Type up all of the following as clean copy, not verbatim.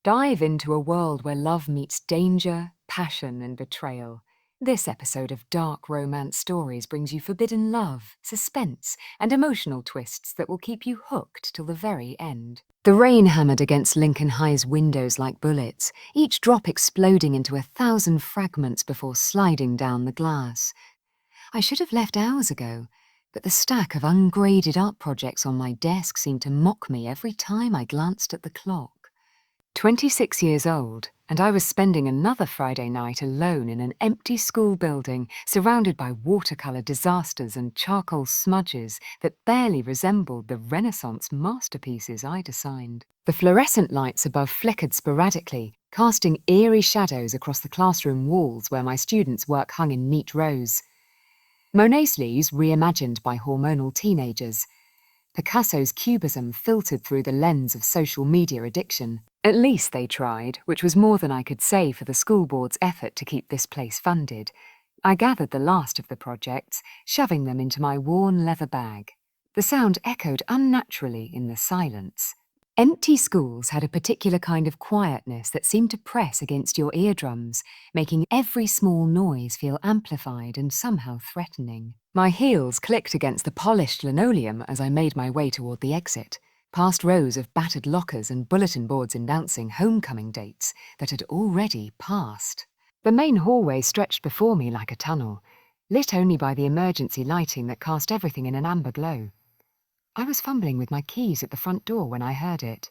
Dive into a world where love meets danger, passion, and betrayal. This episode of Dark Romance Stories brings you forbidden love, suspense, and emotional twists that will keep you hooked till the very end. The rain hammered against Lincoln High's windows like bullets, each drop exploding into 1,000 fragments before sliding down the glass. I should have left hours ago, but the stack of ungraded art projects on my desk seemed to mock me every time I glanced at the clock. 26 years old, and I was spending another Friday night alone in an empty school building surrounded by watercolour disasters and charcoal smudges that barely resembled the Renaissance masterpieces I'd assigned. The fluorescent lights above flickered sporadically, casting eerie shadows across the classroom walls where my students' work hung in neat rows. Monet's leaves reimagined by hormonal teenagers. Picasso's cubism filtered through the lens of social media addiction. At least they tried, which was more than I could say for the school board's effort to keep this place funded. I gathered the last of the projects, shoving them into my worn leather bag. The sound echoed unnaturally in the silence. Empty schools had a particular kind of quietness that seemed to press against your eardrums, making every small noise feel amplified and somehow threatening. My heels clicked against the polished linoleum as I made my way toward the exit, past rows of battered lockers and bulletin boards announcing homecoming dates that had already passed. The main hallway stretched before me like a tunnel, lit only by the emergency lighting that cast everything in an amber glow. I was fumbling with my keys at the front door when I heard it.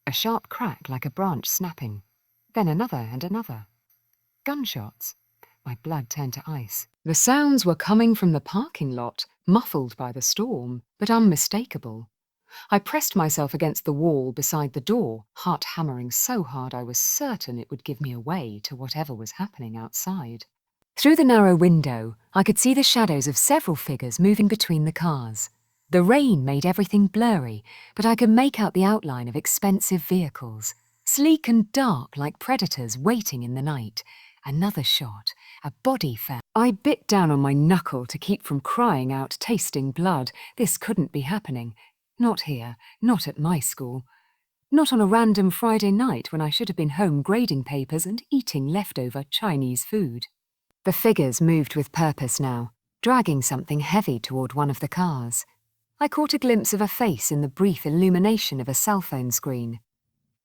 A sharp crack like a branch snapping, then another and another. Gunshots. My blood turned to ice. The sounds were coming from the parking lot, muffled by the storm, but unmistakable. I pressed myself against the wall beside the door, heart hammering so hard I was certain it would give me away to whatever was happening outside. Through the narrow window, I could see the shadows of several figures moving between the cars. The rain made everything blurry, but I could make out the outline of expensive vehicles, sleek and dark like predators waiting in the night. Another shot. A body fell. I bit down on my knuckle to keep from crying out, tasting blood. This couldn't be happening. Not here, not at my school. Not on a random Friday night when I should have been home grading papers and eating leftover Chinese food. The figures moved with purpose now, dragging something heavy toward one of the cars. I caught a glimpse of a face in the brief illumination of a cell phone screen.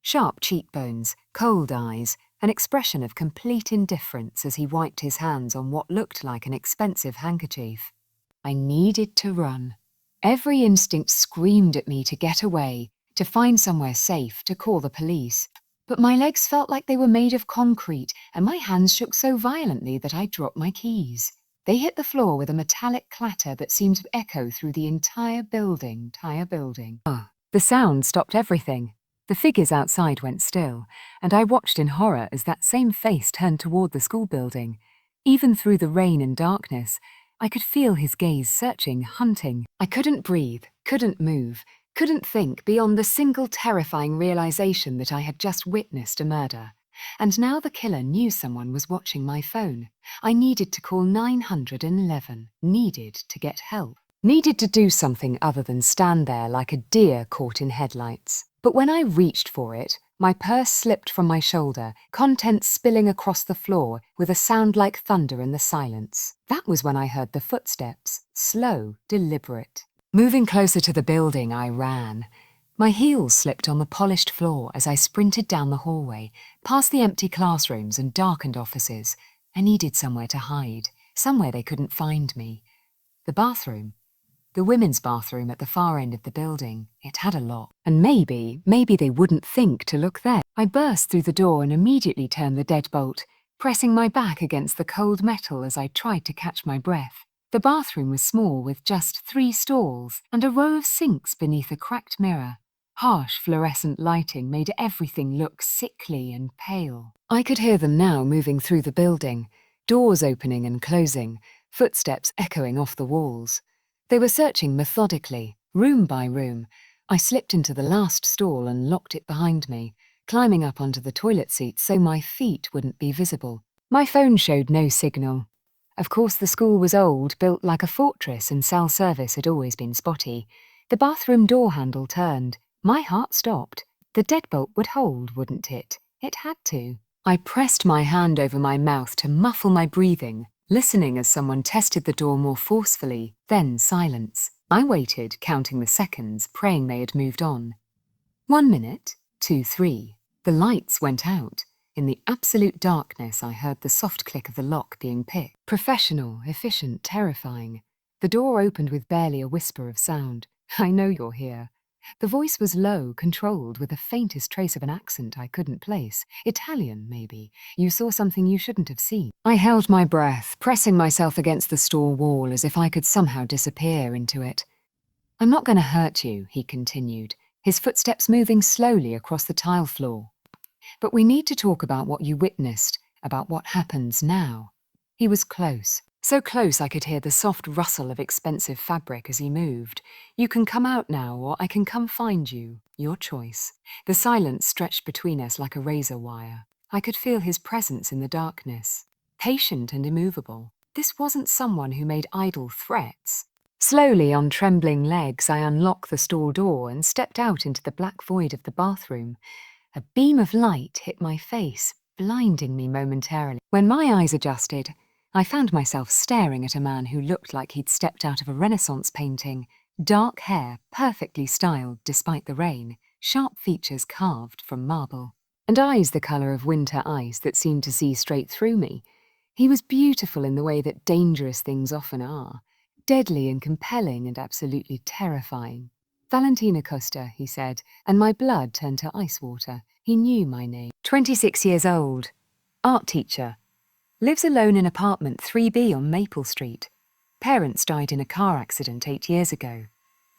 Sharp cheekbones, cold eyes, an expression of complete indifference as he wiped his hands on what looked like an expensive handkerchief. I needed to run. Every instinct screamed at me to get away, to find somewhere safe, to call the police. But my legs felt like they were made of concrete, and my hands shook so violently that I dropped my keys. They hit the floor with a metallic clatter that seemed to echo through the entire building. The sound stopped everything. The figures outside went still, and I watched in horror as that same face turned toward the school building. Even through the rain and darkness, I could feel his gaze searching, hunting. I couldn't breathe, couldn't move, couldn't think beyond the single terrifying realization that I had just witnessed a murder. And now the killer knew someone was watching my phone. I needed to call 911, needed to get help, needed to do something other than stand there like a deer caught in headlights. But when I reached for it, my purse slipped from my shoulder, contents spilling across the floor with a sound like thunder in the silence. That was when I heard the footsteps, slow, deliberate. Moving closer to the building, I ran. My heels slipped on the polished floor as I sprinted down the hallway, past the empty classrooms and darkened offices. I needed somewhere to hide, somewhere they couldn't find me. The bathroom. The women's bathroom at the far end of the building. It had a lock. And maybe they wouldn't think to look there. I burst through the door and immediately turned the deadbolt, pressing my back against the cold metal as I tried to catch my breath. The bathroom was small with just 3 stalls and a row of sinks beneath a cracked mirror. Harsh fluorescent lighting made everything look sickly and pale. I could hear them now moving through the building, doors opening and closing, footsteps echoing off the walls. They were searching methodically, room by room. I slipped into the last stall and locked it behind me, climbing up onto the toilet seat so my feet wouldn't be visible. My phone showed no signal. Of course, the school was old, built like a fortress, and cell service had always been spotty. The bathroom door handle turned. My heart stopped. The deadbolt would hold, wouldn't it? It had to. I pressed my hand over my mouth to muffle my breathing, listening as someone tested the door more forcefully, then silence. I waited, counting the seconds, praying they had moved on. 1 minute, 2, 3. The lights went out. In the absolute darkness, I heard the soft click of the lock being picked. Professional, efficient, terrifying. The door opened with barely a whisper of sound. I know you're here. The voice was low, controlled, with the faintest trace of an accent I couldn't place. Italian, maybe. You saw something you shouldn't have seen. I held my breath, pressing myself against the store wall as if I could somehow disappear into it. I'm not going to hurt you, he continued, his footsteps moving slowly across the tile floor. But we need to talk about what you witnessed, about what happens now. He was close. So close I could hear the soft rustle of expensive fabric as he moved. You can come out now, or I can come find you. Your choice. The silence stretched between us like a razor wire. I could feel his presence in the darkness. Patient and immovable. This wasn't someone who made idle threats. Slowly, on trembling legs, I unlocked the stall door and stepped out into the black void of the bathroom. A beam of light hit my face, blinding me momentarily. When my eyes adjusted, I found myself staring at a man who looked like he'd stepped out of a Renaissance painting. Dark hair, perfectly styled despite the rain, sharp features carved from marble, and eyes the colour of winter ice that seemed to see straight through me. He was beautiful in the way that dangerous things often are, deadly and compelling and absolutely terrifying. Valentina Costa, he said, and my blood turned to ice water. He knew my name. 26 years old. Art teacher. Lives alone in apartment 3B on Maple Street. Parents died in a car accident 8 years ago.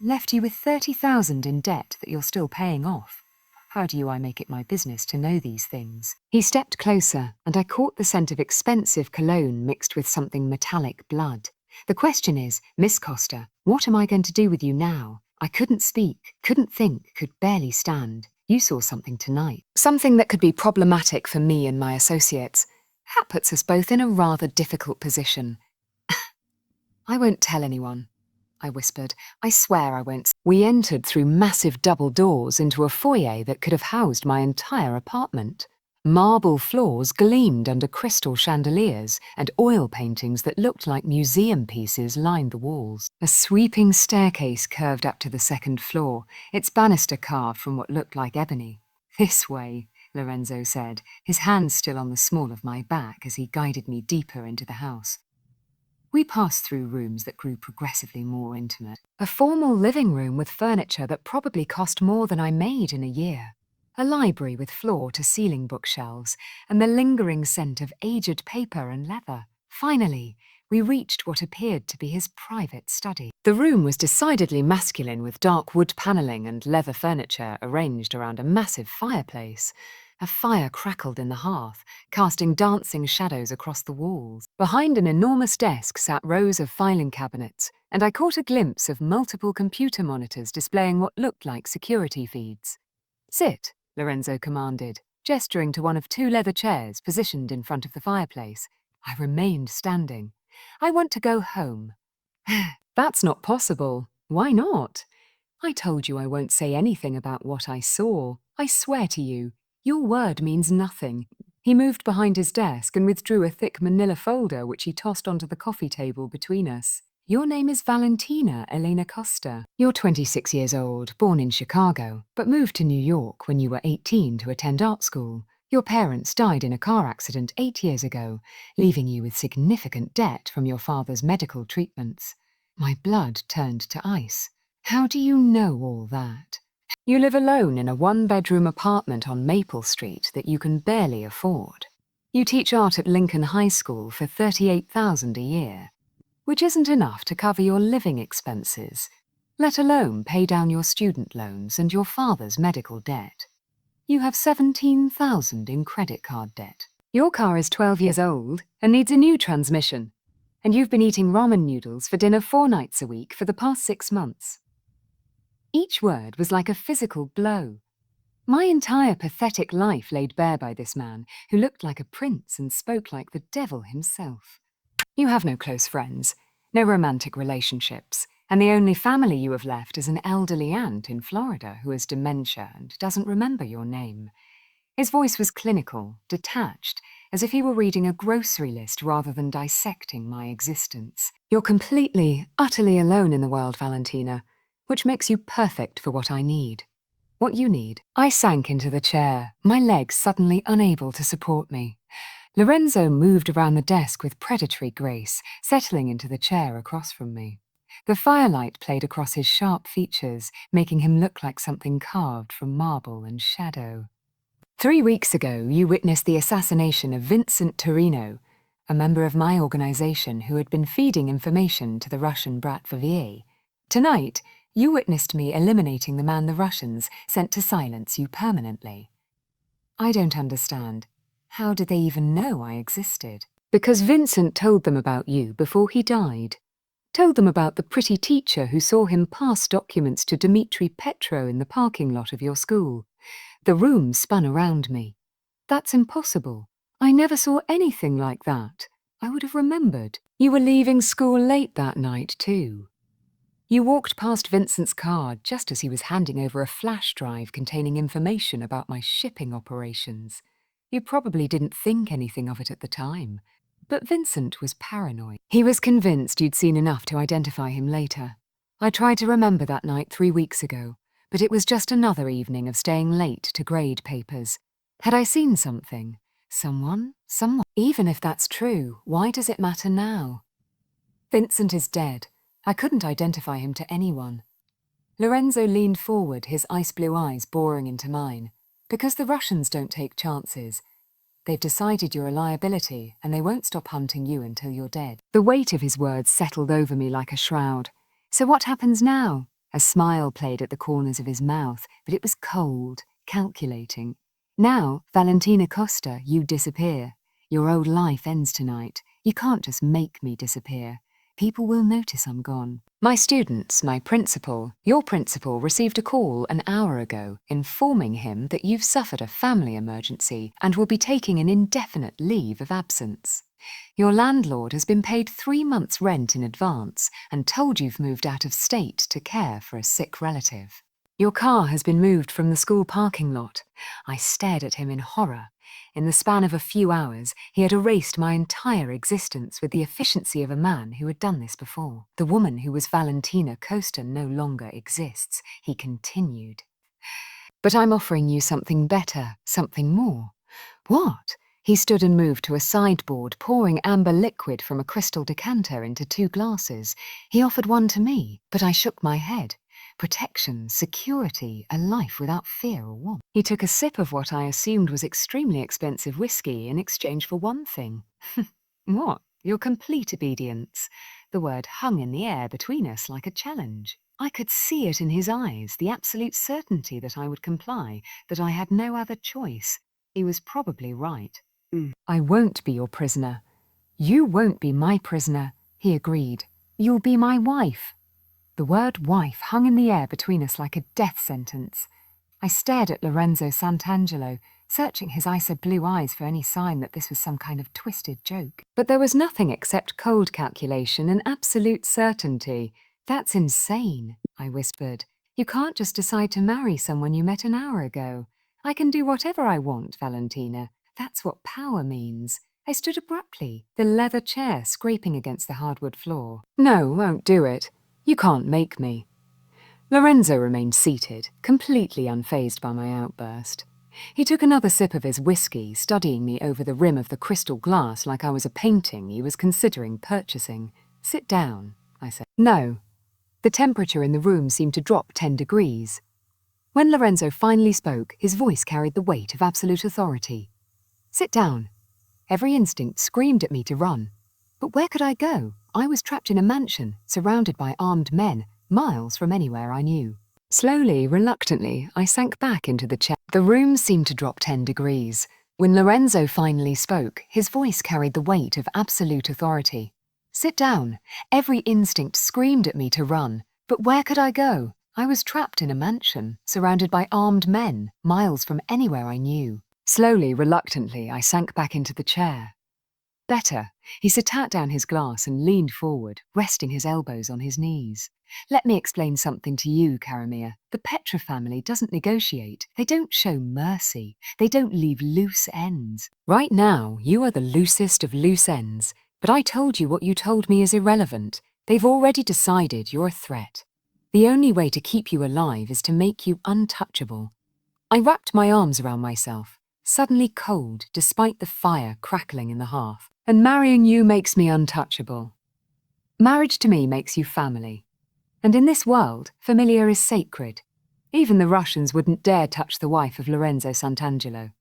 Left you with 30,000 in debt that you're still paying off. How do I make it my business to know these things? He stepped closer, and I caught the scent of expensive cologne mixed with something metallic blood. The question is, Miss Costa, what am I going to do with you now? I couldn't speak, couldn't think, could barely stand. You saw something tonight. Something that could be problematic for me and my associates. That puts us both in a rather difficult position. I won't tell anyone, I whispered. I swear I won't. We entered through massive double doors into a foyer that could have housed my entire apartment. Marble floors gleamed under crystal chandeliers, and oil paintings that looked like museum pieces lined the walls. A sweeping staircase curved up to the second floor, its banister carved from what looked like ebony. This way, Lorenzo said, his hands still on the small of my back as he guided me deeper into the house. We passed through rooms that grew progressively more intimate. A formal living room with furniture that probably cost more than I made in a year. A library with floor-to-ceiling bookshelves and the lingering scent of aged paper and leather. Finally, we reached what appeared to be his private study. The room was decidedly masculine with dark wood panelling and leather furniture arranged around a massive fireplace. A fire crackled in the hearth, casting dancing shadows across the walls. Behind an enormous desk sat rows of filing cabinets, and I caught a glimpse of multiple computer monitors displaying what looked like security feeds. Sit, Lorenzo commanded, gesturing to one of 2 leather chairs positioned in front of the fireplace. I remained standing. I want to go home. That's not possible. Why not? I told you I won't say anything about what I saw. I swear to you, your word means nothing. He moved behind his desk and withdrew a thick manila folder which he tossed onto the coffee table between us. Your name is Valentina Elena Costa. You're 26 years old, born in Chicago, but moved to New York when you were 18 to attend art school. Your parents died in a car accident 8 years ago, leaving you with significant debt from your father's medical treatments. My blood turned to ice. How do you know all that? You live alone in a 1-bedroom apartment on Maple Street that you can barely afford. You teach art at Lincoln High School for $38,000 a year, which isn't enough to cover your living expenses, let alone pay down your student loans and your father's medical debt. You have $17,000 in credit card debt. Your car is 12 years old and needs a new transmission, and you've been eating ramen noodles for dinner 4 nights a week for the past 6 months. Each word was like a physical blow. My entire pathetic life laid bare by this man, who looked like a prince and spoke like the devil himself. You have no close friends, no romantic relationships. And the only family you have left is an elderly aunt in Florida who has dementia and doesn't remember your name. His voice was clinical, detached, as if he were reading a grocery list rather than dissecting my existence. You're completely, utterly alone in the world, Valentina, which makes you perfect for what I need. What you need. I sank into the chair, my legs suddenly unable to support me. Lorenzo moved around the desk with predatory grace, settling into the chair across from me. The firelight played across his sharp features, making him look like something carved from marble and shadow. 3 weeks ago, you witnessed the assassination of Vincent Torino, a member of my organization who had been feeding information to the Russian Bratvavier. Tonight, you witnessed me eliminating the man the Russians sent to silence you permanently. I don't understand. How did they even know I existed? Because Vincent told them about you before he died. Told them about the pretty teacher who saw him pass documents to Dmitri Petro in the parking lot of your school. The room spun around me. That's impossible. I never saw anything like that. I would have remembered. You were leaving school late that night, too. You walked past Vincent's car just as he was handing over a flash drive containing information about my shipping operations. You probably didn't think anything of it at the time. But Vincent was paranoid. He was convinced you'd seen enough to identify him later. I tried to remember that night 3 weeks ago, but it was just another evening of staying late to grade papers. Had I seen something? Someone? Even if that's true, why does it matter now? Vincent is dead. I couldn't identify him to anyone. Lorenzo leaned forward, his ice blue eyes boring into mine. Because the Russians don't take chances. They've decided you're a liability, and they won't stop hunting you until you're dead. The weight of his words settled over me like a shroud. So what happens now? A smile played at the corners of his mouth, but it was cold, calculating. Now, Valentina Costa, you disappear. Your old life ends tonight. You can't just make me disappear. People will notice I'm gone. My students, my principal, your principal received a call an hour ago informing him that you've suffered a family emergency and will be taking an indefinite leave of absence. Your landlord has been paid 3 months' rent in advance and told you've moved out of state to care for a sick relative. Your car has been moved from the school parking lot. I stared at him in horror. In the span of a few hours, he had erased my entire existence with the efficiency of a man who had done this before. The woman who was Valentina Costa no longer exists, he continued. But I'm offering you something better, something more. What? He stood and moved to a sideboard, pouring amber liquid from a crystal decanter into 2 glasses. He offered one to me, but I shook my head. Protection, security, a life without fear or want. He took a sip of what I assumed was extremely expensive whiskey in exchange for one thing. What? Your complete obedience. The word hung in the air between us like a challenge. I could see it in his eyes, the absolute certainty that I would comply, that I had no other choice. He was probably right. I won't be your prisoner. You won't be my prisoner, he agreed. You'll be my wife. The word wife hung in the air between us like a death sentence. I stared at Lorenzo Sant'Angelo, searching his icy blue eyes for any sign that this was some kind of twisted joke. But there was nothing except cold calculation and absolute certainty. That's insane, I whispered. You can't just decide to marry someone you met an hour ago. I can do whatever I want, Valentina. That's what power means. I stood abruptly, the leather chair scraping against the hardwood floor. No, won't do it. You can't make me. Lorenzo remained seated, completely unfazed by my outburst. He took another sip of his whiskey, studying me over the rim of the crystal glass like I was a painting he was considering purchasing. Sit down, I said. No. The temperature in the room seemed to drop 10 degrees. When Lorenzo finally spoke, his voice carried the weight of absolute authority. Sit down. Every instinct screamed at me to run. But where could I go? I was trapped in a mansion, surrounded by armed men, miles from anywhere I knew. Slowly, reluctantly, I sank back into the chair. The room seemed to drop 10 degrees. When Lorenzo finally spoke, his voice carried the weight of absolute authority. Sit down. Every instinct screamed at me to run. But where could I go? I was trapped in a mansion, surrounded by armed men, miles from anywhere I knew. Slowly, reluctantly, I sank back into the chair. Better. He sat down his glass and leaned forward, resting his elbows on his knees. Let me explain something to you, Karamir. The Petra family doesn't negotiate. They don't show mercy. They don't leave loose ends. Right now, you are the loosest of loose ends. But I told you what you told me is irrelevant. They've already decided you're a threat. The only way to keep you alive is to make you untouchable. I wrapped my arms around myself, suddenly cold despite the fire crackling in the hearth. And marrying you makes me untouchable. Marriage to me makes you family. And in this world, familiar is sacred. Even the Russians wouldn't dare touch the wife of Lorenzo Sant'Angelo.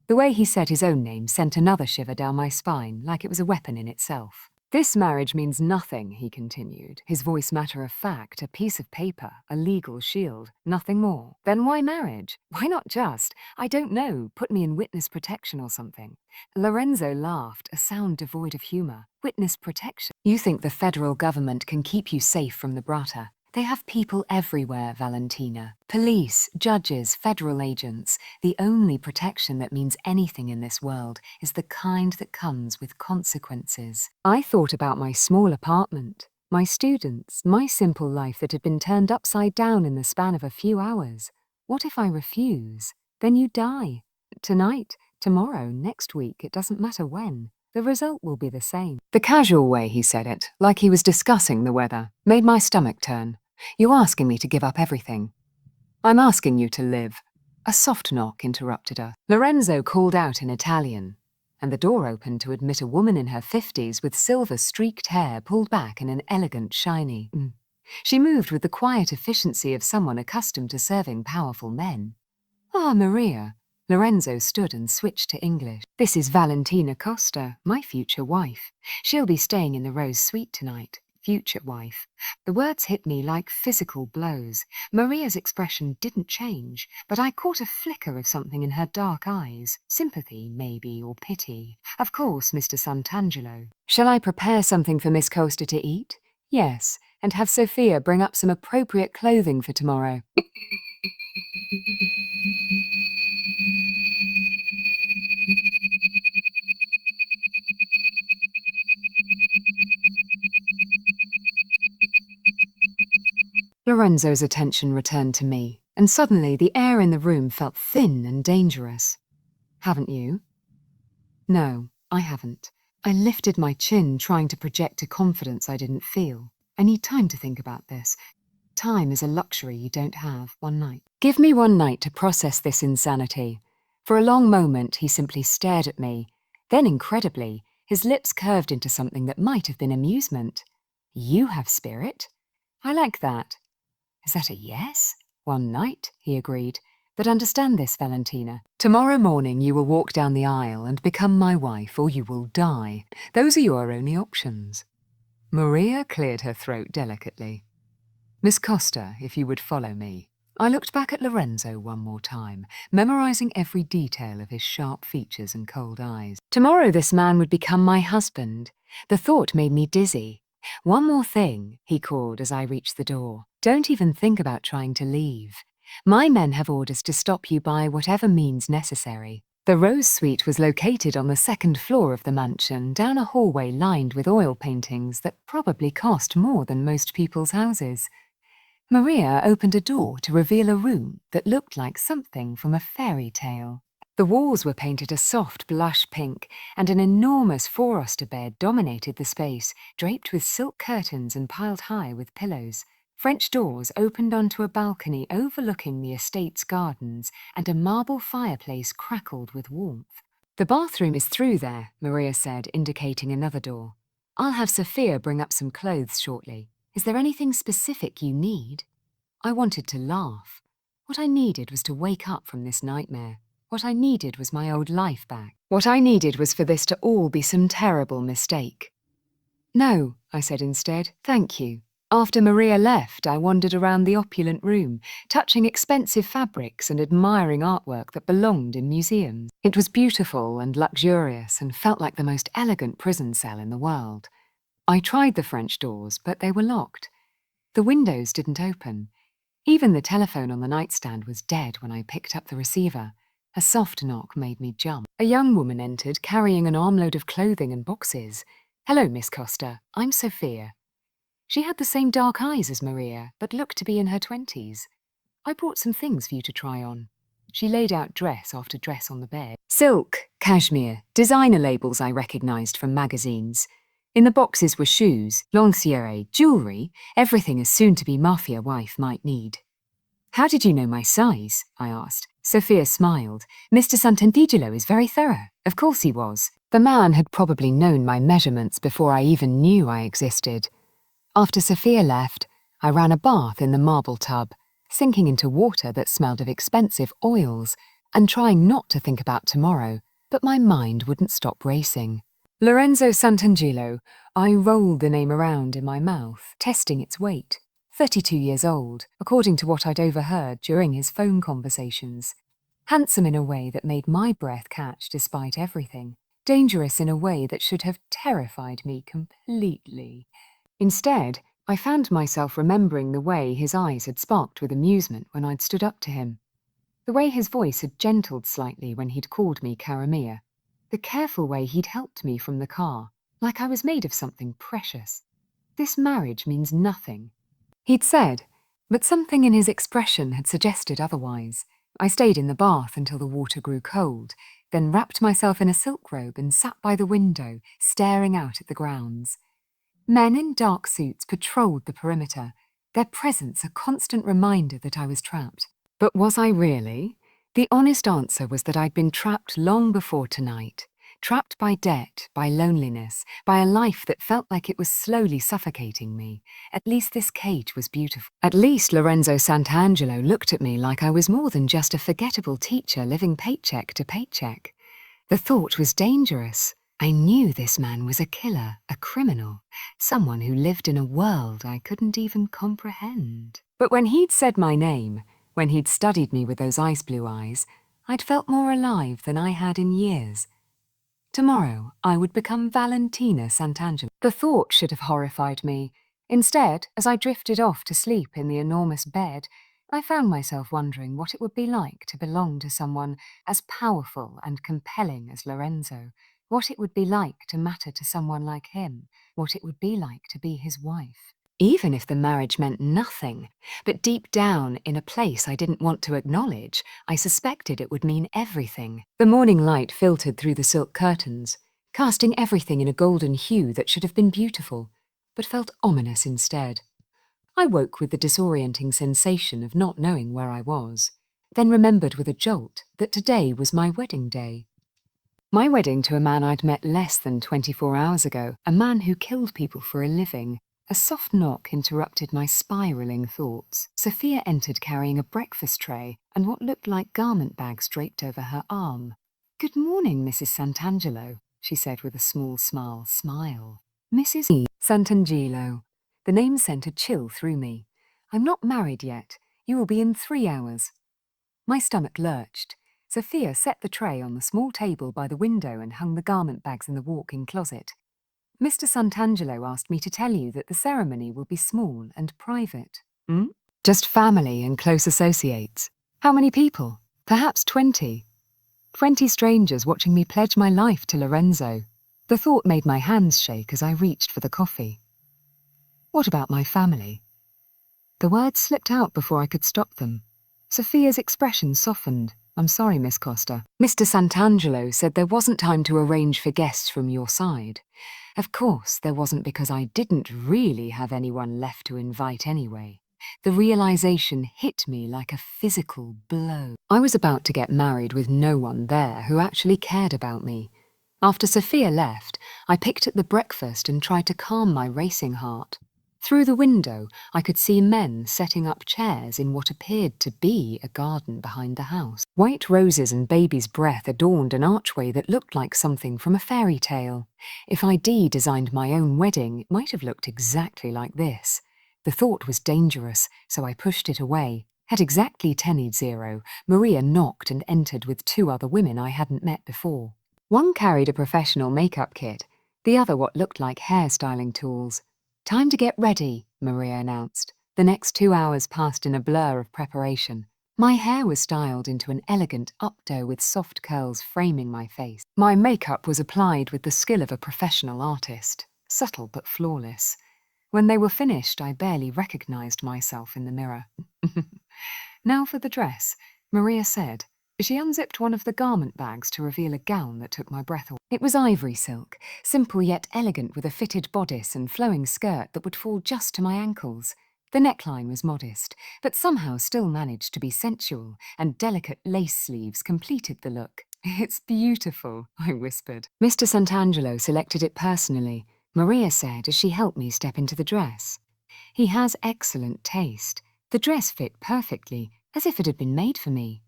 The way he said his own name sent another shiver down my spine, like it was a weapon in itself. This marriage means nothing, he continued, his voice matter of fact, a piece of paper, a legal shield, nothing more. Then why marriage? Why not just, I don't know, put me in witness protection or something? Lorenzo laughed, a sound devoid of humor. Witness protection? You think the federal government can keep you safe from the Brata? They have people everywhere, Valentina. Police, judges, federal agents. The only protection that means anything in this world is the kind that comes with consequences. I thought about my small apartment, my students, my simple life that had been turned upside down in the span of a few hours. What if I refuse? Then you die. Tonight, tomorrow, next week, it doesn't matter when. The result will be the same. The casual way he said it, like he was discussing the weather, made my stomach turn. You're asking me to give up everything. I'm asking you to live. A soft knock interrupted her. Lorenzo called out in Italian, and the door opened to admit a woman in her 50s with silver-streaked hair pulled back in an elegant, shiny. She moved with the quiet efficiency of someone accustomed to serving powerful men. Ah, Maria. Lorenzo stood and switched to English. This is Valentina Costa, my future wife. She'll be staying in the Rose Suite tonight. Future wife. The words hit me like physical blows. Maria's expression didn't change, but I caught a flicker of something in her dark eyes. Sympathy, maybe, or pity. Of course, Mr. Sant'Angelo. Shall I prepare something for Miss Costa to eat? Yes, and have Sophia bring up some appropriate clothing for tomorrow. Lorenzo's attention returned to me, and suddenly the air in the room felt thin and dangerous. Haven't you? No, I haven't. I lifted my chin, trying to project a confidence I didn't feel. I need time to think about this. Time is a luxury you don't have one night. Give me one night to process this insanity. For a long moment, he simply stared at me. Then, incredibly, his lips curved into something that might have been amusement. You have spirit? I like that. Is that a yes? One night, he agreed. But understand this, Valentina. Tomorrow morning you will walk down the aisle and become my wife, or you will die. Those are your only options. Maria cleared her throat delicately. Miss Costa, if you would follow me. I looked back at Lorenzo one more time, memorizing every detail of his sharp features and cold eyes. Tomorrow this man would become my husband. The thought made me dizzy. One more thing, he called as I reached the door. Don't even think about trying to leave. My men have orders to stop you by whatever means necessary. The Rose Suite was located on the second floor of the mansion, down a hallway lined with oil paintings that probably cost more than most people's houses. Maria opened a door to reveal a room that looked like something from a fairy tale. The walls were painted a soft blush pink, and an enormous four-oster bed dominated the space, draped with silk curtains and piled high with pillows. French doors opened onto a balcony overlooking the estate's gardens, and a marble fireplace crackled with warmth. The bathroom is through there, Maria said, indicating another door. I'll have Sophia bring up some clothes shortly. Is there anything specific you need? I wanted to laugh. What I needed was to wake up from this nightmare. What I needed was my old life back. What I needed was for this to all be some terrible mistake. No, I said instead, thank you. After Maria left, I wandered around the opulent room, touching expensive fabrics and admiring artwork that belonged in museums. It was beautiful and luxurious and felt like the most elegant prison cell in the world. I tried the French doors, but they were locked. The windows didn't open. Even the telephone on the nightstand was dead when I picked up the receiver. A soft knock made me jump. A young woman entered, carrying an armload of clothing and boxes. "Hello, Miss Costa. I'm Sophia." She had the same dark eyes as Maria, but looked to be in her 20s. "I brought some things for you to try on." She laid out dress after dress on the bed. Silk, cashmere, designer labels I recognized from magazines. In the boxes were shoes, lingerie, jewelry, everything a soon-to-be Mafia wife might need. "How did you know my size?" I asked. Sophia smiled. "Mr. Sant'Angelo is very thorough." Of course he was. The man had probably known my measurements before I even knew I existed. After Sophia left, I ran a bath in the marble tub, sinking into water that smelled of expensive oils, and trying not to think about tomorrow, but my mind wouldn't stop racing. Lorenzo Sant'Angelo. I rolled the name around in my mouth, testing its weight. 32 years old, according to what I'd overheard during his phone conversations. Handsome in a way that made my breath catch despite everything. Dangerous in a way that should have terrified me completely. Instead, I found myself remembering the way his eyes had sparked with amusement when I'd stood up to him. The way his voice had gentled slightly when he'd called me cara mia. The careful way he'd helped me from the car, like I was made of something precious. "This marriage means nothing," he'd said, but something in his expression had suggested otherwise. I stayed in the bath until the water grew cold, then wrapped myself in a silk robe and sat by the window, staring out at the grounds. Men in dark suits patrolled the perimeter, their presence a constant reminder that I was trapped. But was I really? The honest answer was that I'd been trapped long before tonight. Trapped by debt, by loneliness, by a life that felt like it was slowly suffocating me. At least this cage was beautiful. At least Lorenzo Sant'Angelo looked at me like I was more than just a forgettable teacher living paycheck to paycheck. The thought was dangerous. I knew this man was a killer, a criminal, someone who lived in a world I couldn't even comprehend. But when he'd said my name, when he'd studied me with those ice blue eyes, I'd felt more alive than I had in years. Tomorrow, I would become Valentina Sant'Angelo. The thought should have horrified me. Instead, as I drifted off to sleep in the enormous bed, I found myself wondering what it would be like to belong to someone as powerful and compelling as Lorenzo, what it would be like to matter to someone like him, what it would be like to be his wife. Even if the marriage meant nothing, but deep down, in a place I didn't want to acknowledge, I suspected it would mean everything. The morning light filtered through the silk curtains, casting everything in a golden hue that should have been beautiful, but felt ominous instead. I woke with the disorienting sensation of not knowing where I was, then remembered with a jolt that today was my wedding day. My wedding to a man I'd met less than 24 hours ago, a man who killed people for a living. A soft knock interrupted my spiraling thoughts. Sophia entered carrying a breakfast tray and what looked like garment bags draped over her arm. "Good morning, Mrs. Sant'Angelo," she said with a small smile. "Mrs. E. Sant'Angelo." The name sent a chill through me. "I'm not married yet. You will be in 3 hours." My stomach lurched. Sophia set the tray on the small table by the window and hung the garment bags in the walk-in closet. "Mr. Sant'Angelo asked me to tell you that the ceremony will be small and private." "Hmm? Just family and close associates. How many people?" "Perhaps 20. 20 strangers watching me pledge my life to Lorenzo." The thought made my hands shake as I reached for the coffee. "What about my family?" The words slipped out before I could stop them. Sophia's expression softened. "I'm sorry, Miss Costa. Mr. Sant'Angelo said there wasn't time to arrange for guests from your side. Of course, there wasn't because I didn't really have anyone left to invite anyway. The realization hit me like a physical blow. I was about to get married with no one there who actually cared about me. After Sophia left, I picked at the breakfast and tried to calm my racing heart. Through the window, I could see men setting up chairs in what appeared to be a garden behind the house. White roses and baby's breath adorned an archway that looked like something from a fairy tale. If I'd designed my own wedding, it might have looked exactly like this. The thought was dangerous, so I pushed it away. At exactly 10:00, Maria knocked and entered with 2 other women I hadn't met before. One carried a professional makeup kit, the other what looked like hairstyling tools. "Time to get ready," Maria announced. The next 2 hours passed in a blur of preparation. My hair was styled into an elegant updo with soft curls framing my face. My makeup was applied with the skill of a professional artist, subtle but flawless. When they were finished, I barely recognized myself in the mirror. Now for the dress, Maria said. She unzipped one of the garment bags to reveal a gown that took my breath away. It was ivory silk, simple yet elegant, with a fitted bodice and flowing skirt that would fall just to my ankles. The neckline was modest, but somehow still managed to be sensual, and delicate lace sleeves completed the look. "It's beautiful," I whispered. Mr. Santangelo selected it personally, Maria said as she helped me step into the dress. He has excellent taste. The dress fit perfectly, as if it had been made for me.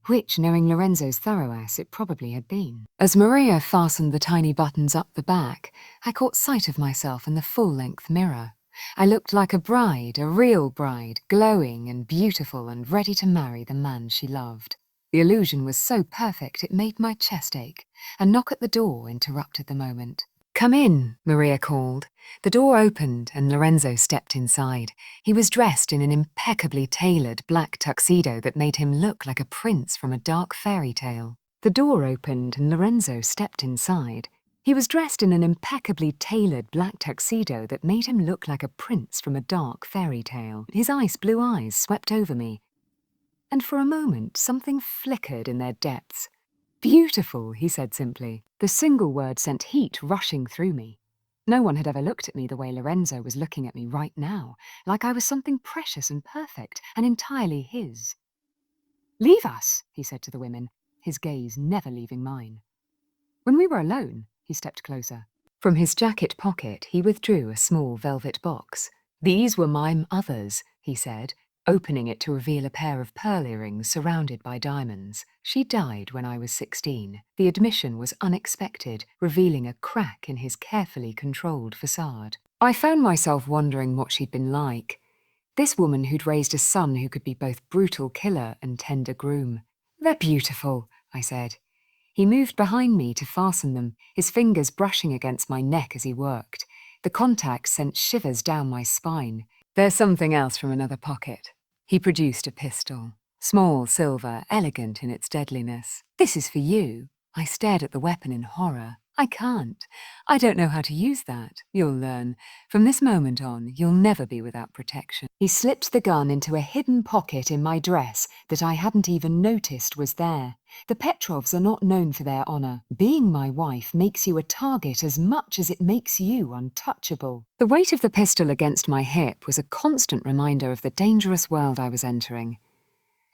Which, knowing Lorenzo's thoroughness, it probably had been. As Maria fastened the tiny buttons up the back, I caught sight of myself in the full-length mirror. I looked like a bride, a real bride, glowing and beautiful and ready to marry the man she loved. The illusion was so perfect it made my chest ache. A knock at the door interrupted the moment. "Come in," Maria called. The door opened and Lorenzo stepped inside. He was dressed in an impeccably tailored black tuxedo that made him look like a prince from a dark fairy tale. The door opened and Lorenzo stepped inside. He was dressed in an impeccably tailored black tuxedo that made him look like a prince from a dark fairy tale. His ice blue eyes swept over me, and for a moment something flickered in their depths. "Beautiful," he said simply. The single word sent heat rushing through me. No one had ever looked at me the way Lorenzo was looking at me right now, like I was something precious and perfect, and entirely his. "Leave us," he said to the women, his gaze never leaving mine. When we were alone, he stepped closer. From his jacket pocket, he withdrew a small velvet box. "These were my others," he said, opening it to reveal a pair of pearl earrings surrounded by diamonds. "She died when I was 16. The admission was unexpected, revealing a crack in his carefully controlled facade. I found myself wondering what she'd been like. This woman who'd raised a son who could be both brutal killer and tender groom. "They're beautiful," I said. He moved behind me to fasten them, his fingers brushing against my neck as he worked. The contact sent shivers down my spine. "There's something else from another pocket." He produced a pistol. Small, silver, elegant in its deadliness. "This is for you." I stared at the weapon in horror. "I can't. I don't know how to use that. You'll learn. From this moment on, you'll never be without protection." He slipped the gun into a hidden pocket in my dress that I hadn't even noticed was there. The Petrovs are not known for their honor. Being my wife makes you a target as much as it makes you untouchable. The weight of the pistol against my hip was a constant reminder of the dangerous world I was entering.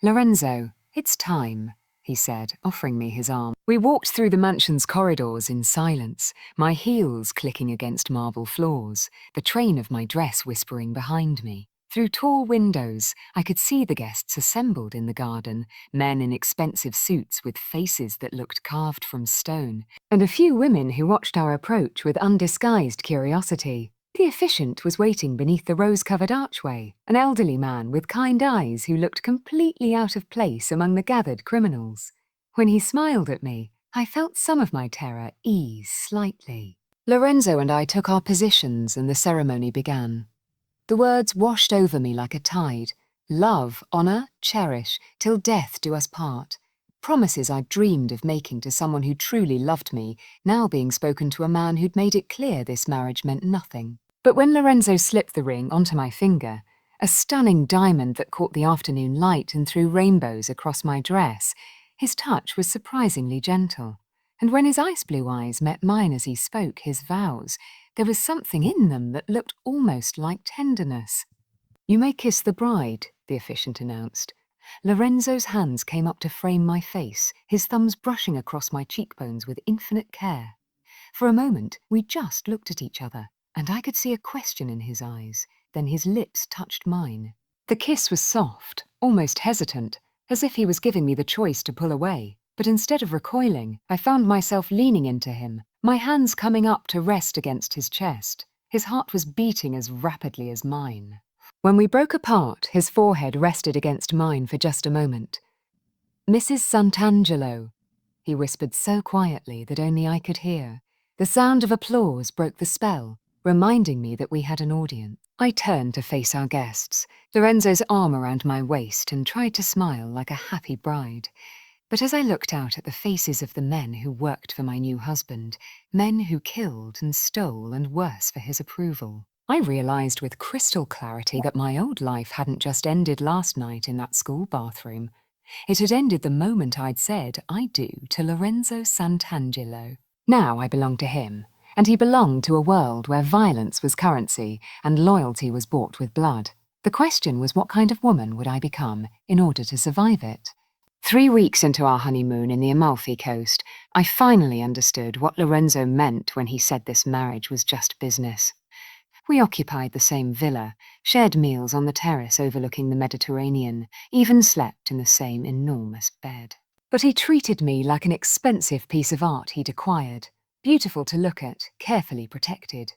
"Lorenzo, it's time," he said, offering me his arm. We walked through the mansion's corridors in silence, my heels clicking against marble floors, the train of my dress whispering behind me. Through tall windows, I could see the guests assembled in the garden, men in expensive suits with faces that looked carved from stone, and a few women who watched our approach with undisguised curiosity. The officiant was waiting beneath the rose-covered archway, an elderly man with kind eyes who looked completely out of place among the gathered criminals. When he smiled at me, I felt some of my terror ease slightly. Lorenzo and I took our positions and the ceremony began. The words washed over me like a tide. Love, honor, cherish, till death do us part. Promises I'd dreamed of making to someone who truly loved me, now being spoken to a man who'd made it clear this marriage meant nothing. But when Lorenzo slipped the ring onto my finger, a stunning diamond that caught the afternoon light and threw rainbows across my dress, his touch was surprisingly gentle. And when his ice blue eyes met mine as he spoke his vows, there was something in them that looked almost like tenderness. "You may kiss the bride," the officiant announced. Lorenzo's hands came up to frame my face, his thumbs brushing across my cheekbones with infinite care. For a moment, we just looked at each other, and I could see a question in his eyes. Then his lips touched mine. The kiss was soft, almost hesitant, as if he was giving me the choice to pull away. But instead of recoiling, I found myself leaning into him, my hands coming up to rest against his chest. His heart was beating as rapidly as mine. When we broke apart, his forehead rested against mine for just a moment. "Mrs. Santangelo," he whispered so quietly that only I could hear. The sound of applause broke the spell, reminding me that we had an audience. I turned to face our guests, Lorenzo's arm around my waist, and tried to smile like a happy bride. But as I looked out at the faces of the men who worked for my new husband, men who killed and stole and worse for his approval, I realized with crystal clarity that my old life hadn't just ended last night in that school bathroom. It had ended the moment I'd said I do to Lorenzo Sant'Angelo. Now I belonged to him, and he belonged to a world where violence was currency and loyalty was bought with blood. The question was, what kind of woman would I become in order to survive it? 3 weeks into our honeymoon in the Amalfi Coast, I finally understood what Lorenzo meant when he said this marriage was just business. We occupied the same villa, shared meals on the terrace overlooking the Mediterranean, even slept in the same enormous bed. But he treated me like an expensive piece of art he'd acquired, beautiful to look at, carefully protected,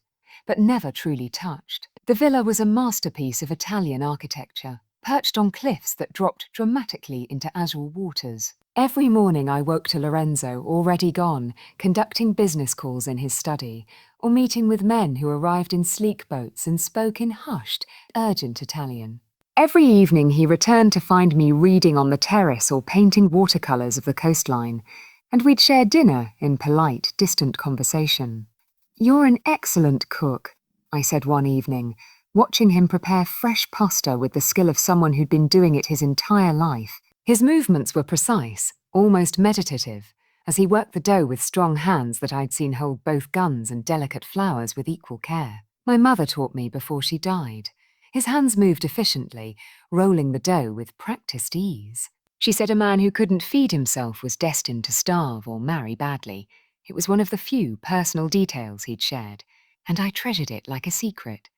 but never truly touched. The villa was a masterpiece of Italian architecture, perched on cliffs that dropped dramatically into azure waters. Every morning I woke to Lorenzo, already gone, conducting business calls in his study, or meeting with men who arrived in sleek boats and spoke in hushed, urgent Italian. Every evening he returned to find me reading on the terrace or painting watercolours of the coastline, and we'd share dinner in polite, distant conversation. "You're an excellent cook," I said one evening, watching him prepare fresh pasta with the skill of someone who'd been doing it his entire life. His movements were precise, almost meditative, as he worked the dough with strong hands that I'd seen hold both guns and delicate flowers with equal care. My mother taught me before she died. His hands moved efficiently, rolling the dough with practiced ease. She said a man who couldn't feed himself was destined to starve or marry badly. It was one of the few personal details he'd shared, and I treasured it like a secret.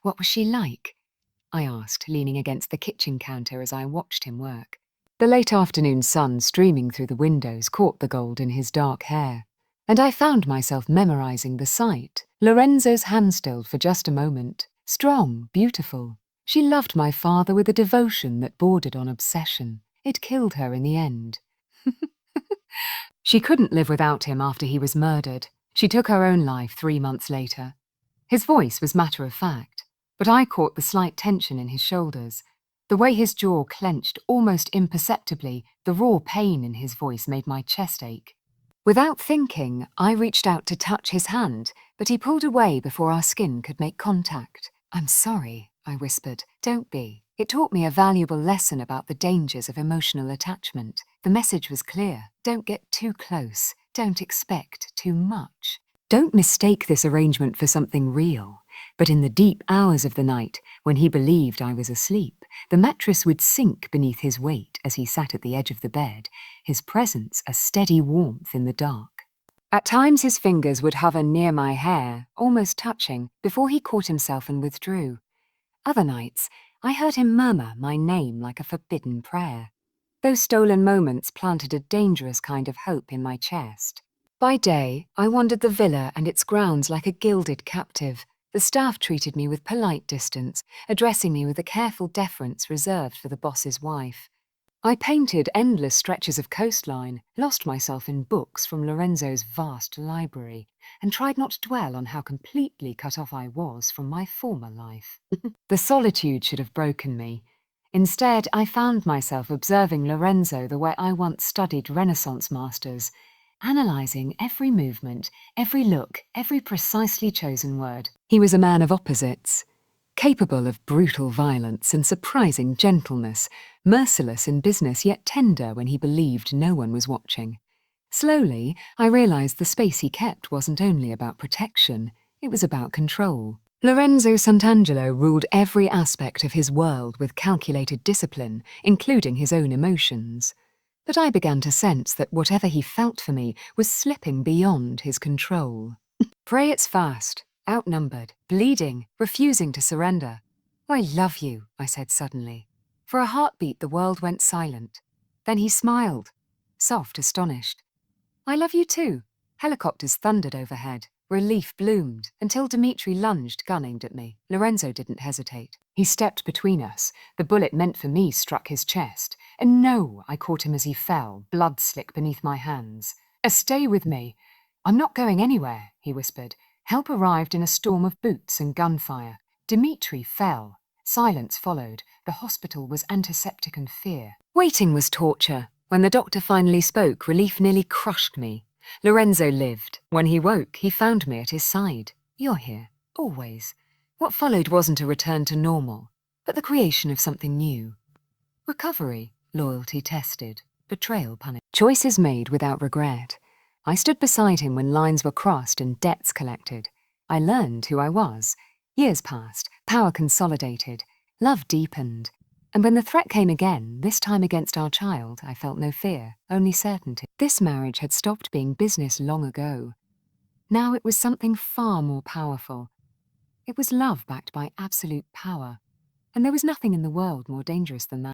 "What was she like?" I asked, leaning against the kitchen counter as I watched him work. The late afternoon sun streaming through the windows caught the gold in his dark hair, and I found myself memorizing the sight. Lorenzo's hand stilled for just a moment. Strong, beautiful. She loved my father with a devotion that bordered on obsession. It killed her in the end. She couldn't live without him after he was murdered. She took her own life 3 months later. His voice was matter-of-fact, but I caught the slight tension in his shoulders. The way his jaw clenched almost imperceptibly, the raw pain in his voice made my chest ache. Without thinking, I reached out to touch his hand, but he pulled away before our skin could make contact. "I'm sorry," I whispered. "Don't be." It taught me a valuable lesson about the dangers of emotional attachment. The message was clear. Don't get too close. Don't expect too much. Don't mistake this arrangement for something real. But in the deep hours of the night, when he believed I was asleep, the mattress would sink beneath his weight as he sat at the edge of the bed, his presence a steady warmth in the dark. At times his fingers would hover near my hair, almost touching, before he caught himself and withdrew. Other nights, I heard him murmur my name like a forbidden prayer. Those stolen moments planted a dangerous kind of hope in my chest. By day, I wandered the villa and its grounds like a gilded captive. The staff treated me with polite distance, addressing me with the careful deference reserved for the boss's wife. I painted endless stretches of coastline, lost myself in books from Lorenzo's vast library, and tried not to dwell on how completely cut off I was from my former life. The solitude should have broken me. Instead, I found myself observing Lorenzo the way I once studied Renaissance masters, analysing every movement, every look, every precisely chosen word. He was a man of opposites, capable of brutal violence and surprising gentleness, merciless in business yet tender when he believed no one was watching. Slowly, I realised the space he kept wasn't only about protection, it was about control. Lorenzo Sant'Angelo ruled every aspect of his world with calculated discipline, including his own emotions. But I began to sense that whatever he felt for me was slipping beyond his control. "Pray it's fast. Outnumbered, bleeding, refusing to surrender." "I love you," I said suddenly. For a heartbeat the world went silent. Then he smiled, soft, astonished. "I love you too." Helicopters thundered overhead. Relief bloomed, until Dimitri lunged, gun aimed at me. Lorenzo didn't hesitate. He stepped between us. The bullet meant for me struck his chest. And no, I caught him as he fell, blood slick beneath my hands. "Stay with me." "I'm not going anywhere," he whispered. Help arrived in a storm of boots and gunfire. Dmitri fell. Silence followed. The hospital was antiseptic and fear. Waiting was torture. When the doctor finally spoke, relief nearly crushed me. Lorenzo lived. When he woke, he found me at his side. You're here, always. What followed wasn't a return to normal, but the creation of something new. Recovery, loyalty tested, betrayal punished. Choices made without regret. I stood beside him when lines were crossed and debts collected. I learned who I was. Years passed, power consolidated, love deepened. And when the threat came again, this time against our child, I felt no fear, only certainty. This marriage had stopped being business long ago. Now it was something far more powerful. It was love backed by absolute power. And there was nothing in the world more dangerous than that.